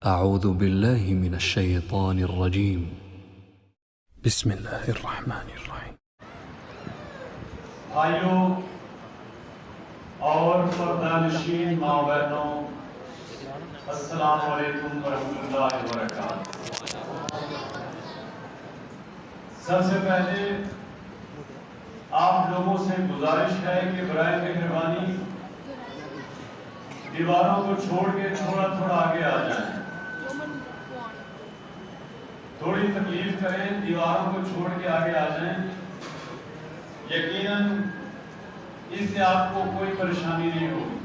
أعوذ بالله من الشيطان الرجيم بسم الله الرحمن الرحیم. بھائیوں اور پردہ-نشین ماں بہنوں، السلام علیکم ورحمۃ اللہ وبرکاتہ. سب سے پہلے آپ لوگوں سے گزارش ہے کہ برائے مہربانی دیواروں کو چھوڑ کے تھوڑا تھوڑا آگے آ جائیں. تھوڑی تکلیف کریں، دیواروں کو چھوڑ کے آگے آ جائیں. یقیناً اس سے آپ کو کوئی پریشانی نہیں ہوگی.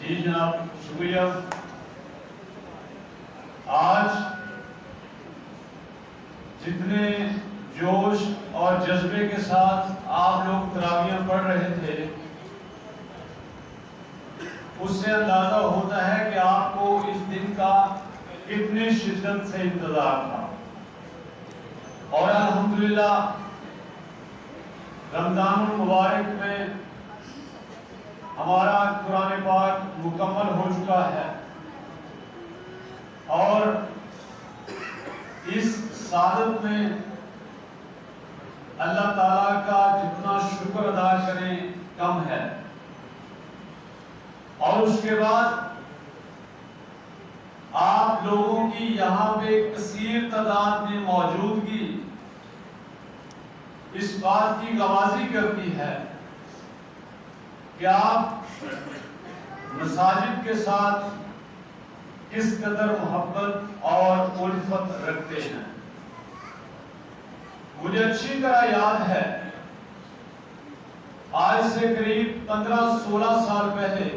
جی جناب، شکریہ. آج جتنے جوش اور جذبے کے ساتھ آپ لوگ تراویح پڑھ رہے تھے، اس سے اندازہ ہوتا ہے کہ آپ کو اس دن کا کتنے شدت سے انتظار تھا. اور الحمدللہ رمضان المبارک میں ہمارا قرآن پاک مکمل ہو چکا ہے، اور اس سعادت میں اللہ تعالیٰ کا جتنا شکر ادا کریں کم ہے. اور اس کے بعد آپ لوگوں کی یہاں پہ کثیر تعداد میں موجودگی اس بات کی گواہی کرتی ہے کہ آپ مساجد کے ساتھ کس قدر محبت اور الفت رکھتے ہیں. مجھے اچھی طرح یاد ہے، آج سے قریب 15-16 سال پہلے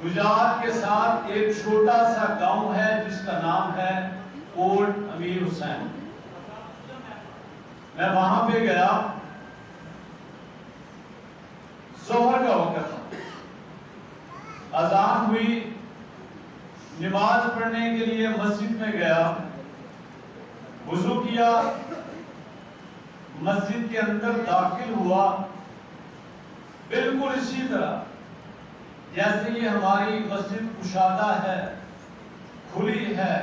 گجرات کے ساتھ ایک چھوٹا سا گاؤں ہے جس کا نام ہے اولڈ امیر حسین. میں وہاں پہ گیا، ظہر کا وقت تھا، اذان ہوئی، نماز پڑھنے کے لیے مسجد میں گیا، وضو کیا، مسجد کے اندر داخل ہوا. بالکل اسی طرح جیسے یہ ہماری مسجد کشادہ ہے، کھلی ہے،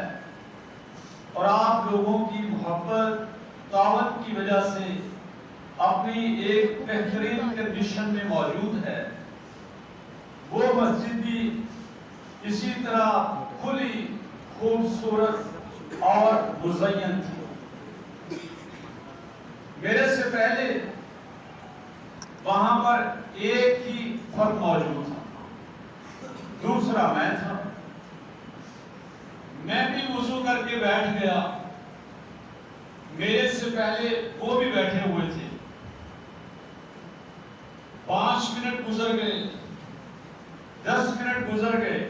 اور آپ لوگوں کی محبت دعوت کی وجہ سے اپنی ایک بہترین کنڈیشن میں موجود ہے، وہ مسجد بھی اسی طرح کھلی، خوبصورت اور مزین تھی. میرے سے پہلے وہاں پر ایک ہی فرد موجود تھا، دوسرا میں تھا. میں بھی وضو کر کے بیٹھ گیا، میرے سے پہلے وہ بھی بیٹھے ہوئے تھے. 5 منٹ گزر گئے، 10 منٹ گزر گئے،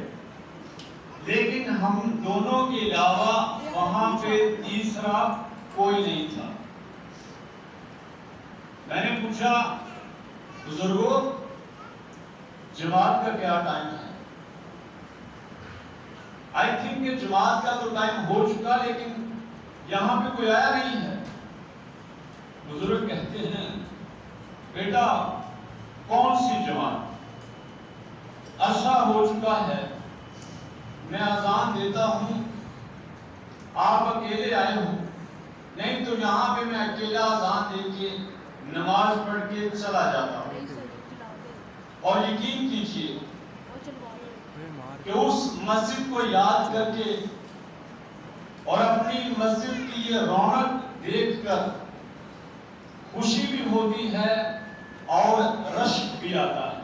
لیکن ہم دونوں کے علاوہ وہاں پہ تیسرا کوئی نہیں تھا. میں نے پوچھا، بزرگوں جماعت کا کیا ٹائم ہے؟ آئی تھنک کہ جماعت کا تو ٹائم ہو چکا، لیکن یہاں پہ کوئی آیا نہیں ہے. بزرگ کہتے ہیں، بیٹا کون سی جماعت؟ عشاء ہو چکا ہے، میں اذان دیتا ہوں، آپ اکیلے آئے ہوں، نہیں تو یہاں پہ میں اکیلا اذان دے کے نماز پڑھ کے چلا جاتا ہوں. اور یقین کیجئے کہ اس مسجد کو یاد کر کے اور اپنی مسجد کی یہ رونق دیکھ کر خوشی بھی ہوتی ہے اور رشک بھی آتا ہے.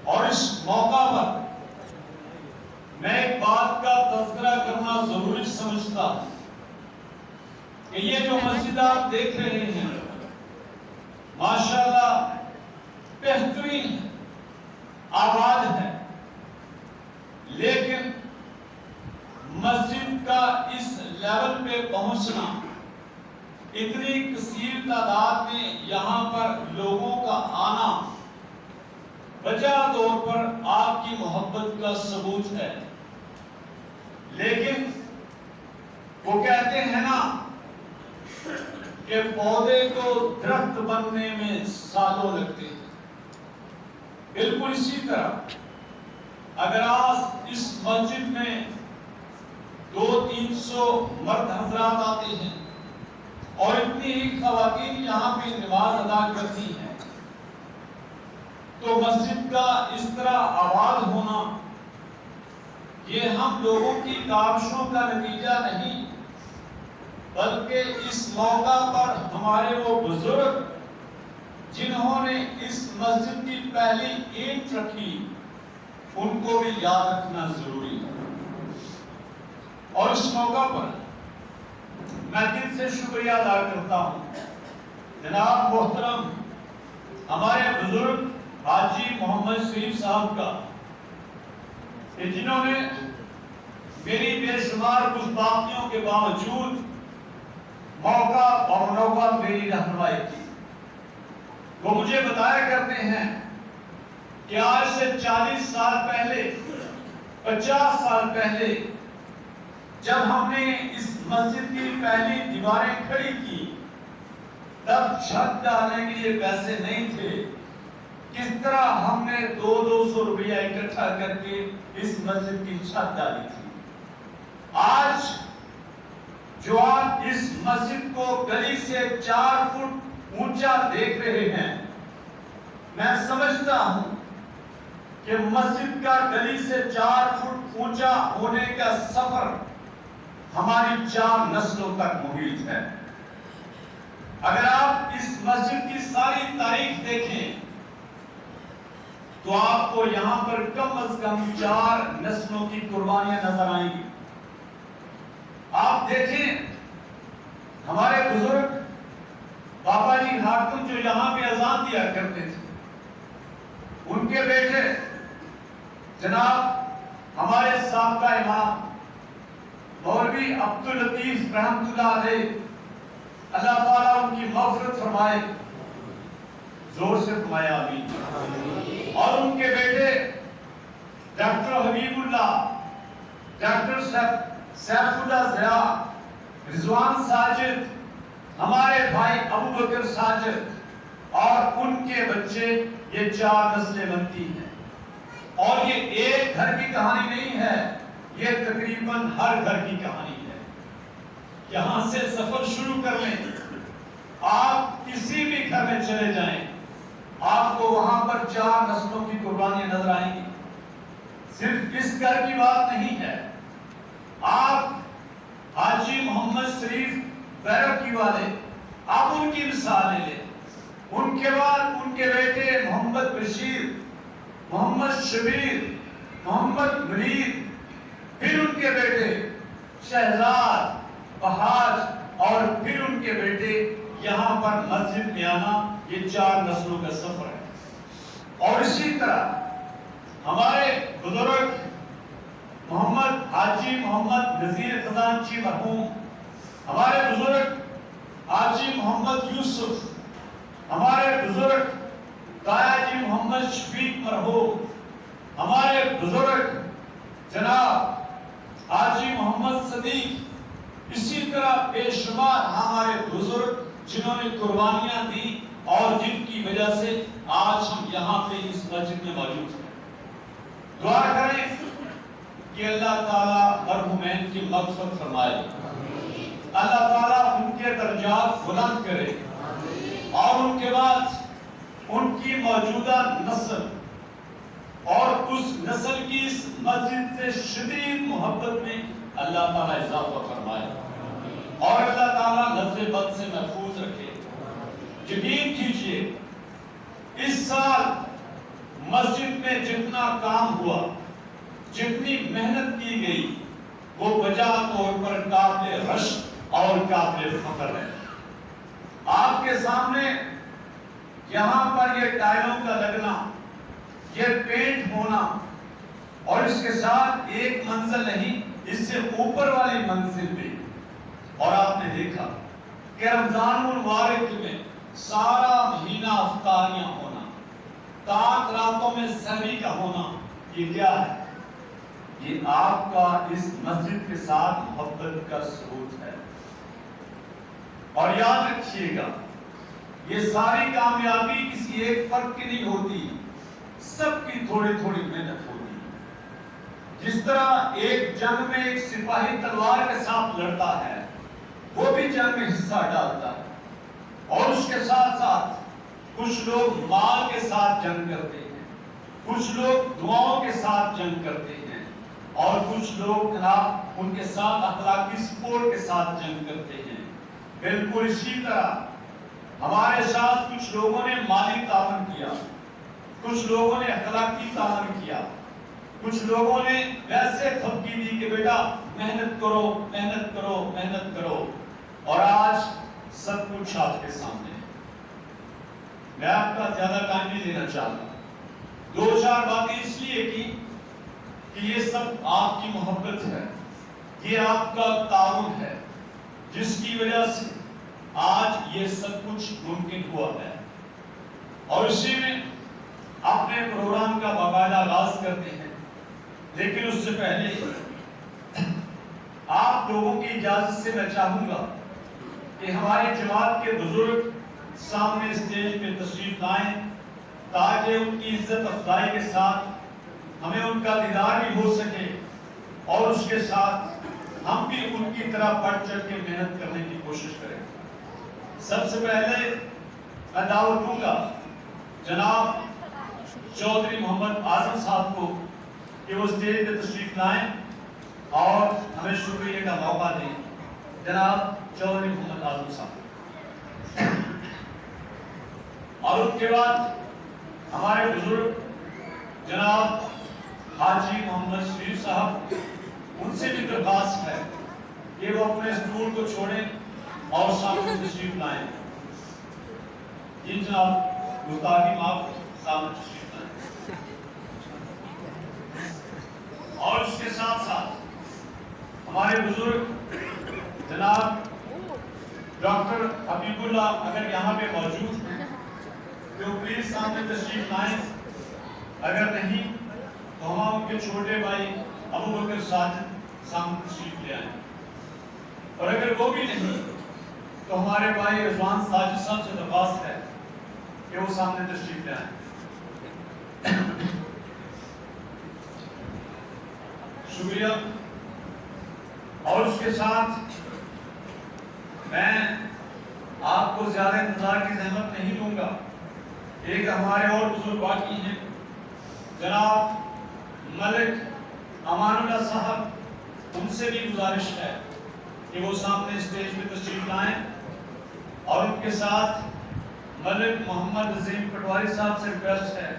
اور اس موقع پر میں ایک بات کا تذکرہ کرنا ضروری سمجھتا ہوں کہ یہ جو مسجد آپ دیکھ رہے ہیں ماشاءاللہ بہترین ہے، آباد ہے، لیکن مسجد کا اس لیول پہ پہنچنا، اتنی کثیر تعداد میں یہاں پر لوگوں کا آنا وجہ طور پر آپ کی محبت کا ثبوت ہے. لیکن وہ کہتے ہیں نا کہ پودے کو درخت بننے میں سالوں لگتے ہیں، بالکل اسی طرح اگر آج اس مسجد میں 200-300 مرد حضرات آتے ہیں اور اتنی ہی خواتین یہاں پہ نماز ادا کرتی ہیں، تو مسجد کا اس طرح آباد ہونا یہ ہم لوگوں کی کاوشوں کا نتیجہ نہیں، بلکہ اس موقع پر ہمارے وہ بزرگ جنہوں نے اس مسجد کی پہلی اینٹ رکھی ان کو بھی یاد رکھنا ضروری ہے۔ اور اس موقع پر میں دل سے شکریہ ادا کرتا ہوں جناب محترم ہمارے بزرگ حاجی محمد شریف صاحب کا، کہ جنہوں نے میری بے شمار گستاخیوں کے باوجود موقع اور نوبت میری رہنمائی کی۔ وہ مجھے بتایا کرتے ہیں کہ آج سے 40 سال پہلے، 50 سال پہلے جب ہم نے اس مسجد کی پہلی دیواریں کھڑی کی، تب چھت ڈالنے کے لیے پیسے نہیں تھے۔ کس طرح ہم نے 200 روپیہ اکٹھا کر کے اس مسجد کی چھت ڈالی تھی۔ آج جو آپ اس مسجد کو گلی سے 4 فٹ اونچا دیکھ رہے ہیں، میں سمجھتا ہوں کہ مسجد کا گلی سے 4 فٹ اونچا ہونے کا سفر ہماری 4 نسلوں تک محیط ہے۔ اگر آپ اس مسجد کی ساری تاریخ دیکھیں تو آپ کو یہاں پر کم از کم 4 نسلوں کی قربانیاں نظر آئیں گی۔ آپ دیکھیں ہمارے بزرگ بابا جی حاکم جو یہاں پہ اذان دیا کرتے تھے، ان کے بیٹے جناب ہمارے سابقہ امام مولوی عبداللطیف رحمۃ اللہ علیہ، اللہ تعالیٰ ان کی مغفرت فرمائے، زور سے فرمائے آمین۔ اور ان کے بیٹے ڈاکٹر حبیب اللہ، ڈاکٹر سیف اللہ ضیاء، رضوان ساجد، ہمارے بھائی ابو بکر ساجد اور ان کے بچے، یہ 4 نسلیں بنتی ہیں۔ اور یہ ایک گھر کی کہانی نہیں ہے، یہ تقریباً ہر گھر کی کہانی ہے۔ یہاں سے سفر شروع کر لیں، آپ کسی بھی گھر میں چلے جائیں، آپ کو وہاں پر 4 نسلوں کی قربانیاں نظر آئیں گی۔ صرف اس گھر کی بات نہیں ہے، آپ حاجی محمد شریف بیرکی والے، آپ ان کی مثالیں لیں، ان کے بعد ان کے بیٹے محمد بشیر، محمد شبیر، محمد منیر، پھر ان کے بیٹے شہزاد، بہاج، اور پھر ان کے بیٹے یہاں پر مسجد میں آنا، یہ 4 نسلوں کا سفر ہے۔ اور اسی طرح ہمارے بزرگ محمد حاجی محمد نذیر خزانچی مرحوم، ہمارے بزرگ حاجی محمد یوسف، ہمارے بزرگ دایا جی محمد شفیق مرحوم، ہمارے بزرگ جناب حاجی محمد صدیق، اسی طرح بے شمار ہمارے بزرگ جنہوں نے قربانیاں دی اور جن کی وجہ سے آج ہم یہاں پہ اس مسجد میں موجود ہیں۔ دعا کریں کہ اللہ تعالیٰ مرحومین کی مغفرت فرمائے، اللہ تعالیٰ ان کے درجات بلند کرے، اور ان کے بعد ان کی موجودہ نسل اور اس نسل کی اس مسجد سے شدید محبت میں اللہ تعالیٰ اضافہ فرمائے، اور اللہ تعالیٰ نظر بد سے محفوظ رکھے۔ یقین کیجئے اس سال مسجد میں جتنا کام ہوا، جتنی محنت کی گئی، وہ بجا طور پر قابل رشک اور قابل فخر ہے۔ آپ کے سامنے یہاں پر یہ ٹائلوں کا لگنا، یہ پینٹ ہونا، اور اس کے ساتھ ایک منزل نہیں، اس سے اوپر والی منزل بھی۔ اور آپ نے دیکھا کہ رمضان المبارک میں سارا مہینہ افطاریاں ہونا، تاک راتوں میں سحری کا ہونا، یہ کیا ہے؟ یہ آپ کا اس مسجد کے ساتھ محبت کا ثبوت ہے۔ اور یاد رکھیے گا یہ ساری کامیابی کسی ایک فرد کی نہیں ہوتی، سب کی تھوڑی تھوڑی محنت ہوتی ہے۔ جس طرح ایک جنگ میں ایک سپاہی تلوار کے ساتھ لڑتا ہے، وہ بھی جنگ میں حصہ ڈالتا ہے، اور اس کے ساتھ ساتھ کچھ لوگ مال کے ساتھ جنگ کرتے ہیں، کچھ لوگ دعاؤں کے ساتھ جنگ کرتے ہیں، اور کچھ لوگ جناب ان کے ساتھ اخلاقی سپورٹ کے ساتھ جنگ کرتے ہیں۔ بالکل اسی طرح ہمارے ساتھ کچھ لوگوں نے مالی تعاون کیا، کچھ لوگوں نے اخلاقی تعاون کیا، کچھ لوگوں نے ویسے تھپکی دی کہ بیٹا محنت کرو محنت کرو محنت کرو، اور آج سب کچھ آپ کے سامنے ہے۔ میں آپ کا زیادہ ٹائم نہیں لینا چاہتا، دو چار باتیں اس لیے کی کہ یہ سب آپ کی محبت ہے، یہ آپ کا تعاون ہے، جس کی وجہ سے آج یہ سب کچھ ممکن ہوا ہے۔ اور اسی میں اپنے پروگرام کا باقاعدہ آغاز کرتے ہیں، لیکن اس سے پہلے آپ لوگوں کی اجازت سے میں چاہوں گا کہ ہماری جماعت کے بزرگ سامنے اسٹیج پہ تشریف لائیں، تاکہ ان کی عزت افزائی کے ساتھ ہمیں ان کا دیدار بھی ہو سکے، اور اس کے ساتھ ہم بھی ان کی طرح بڑھ چڑھ کے محنت کرنے کی کوشش کریں۔ سب سے پہلے میں دعوت دوں گا جناب چودھری محمد اعظم صاحب کو کہ وہ اسٹیج پہ تشریف لائیں اور ہمیں شکریہ کا موقع دیں۔ جناب چودھری محمد اعظم صاحب، اور اس کے بعد ہمارے بزرگ جناب حاجی محمد شریف صاحب، ان سے بھی درخواست ہے کہ وہ اپنے اسٹول کو چھوڑیں اور سامنے تشریف لائیں۔ جی جناب گستاخی معاف، سامنے تشریف لائیں۔ اور اس کے ساتھ ساتھ ہمارے بزرگ جناب ڈاکٹر حبیب اللہ اگر یہاں پہ موجود ہیں تو پلیز سامنے تشریف لائیں، اگر نہیں تو ہم ان کے چھوٹے بھائی ابو بکر ساجد سامنے تشریف لے آئیں، اور اگر وہ بھی نہیں تو ہمارے بھائی رضوان ساجد صاحب سے درخواست ہے کہ وہ سامنے تشریف لے آئیں۔ شکریہ۔ اور اس کے ساتھ میں آپ کو زیادہ انتظار کی زحمت نہیں دوں گا، ایک ہمارے اور بزرگ باقی ہیں، جناب ملک امان اللہ صاحب، ان سے بھی گزارش ہے کہ وہ سامنے اسٹیج پہ تشریف لائیں، اور ان کے ساتھ ملک محمد عظیم پٹواری صاحب سے ریکویسٹ ہے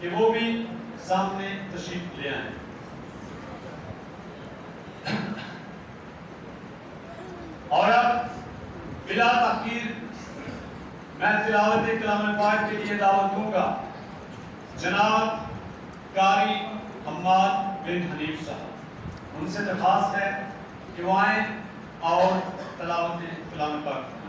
کہ وہ بھی سامنے تشریف لے آئیں۔ اور اب بلا تاخیر میں تلاوت کلام پاک کے لیے دعوت دوں گا جناب قاری حماد بن حنیف صاحب، ان سے درخواست ہے کہ وہ آئیں اور تلاوت کلام پاک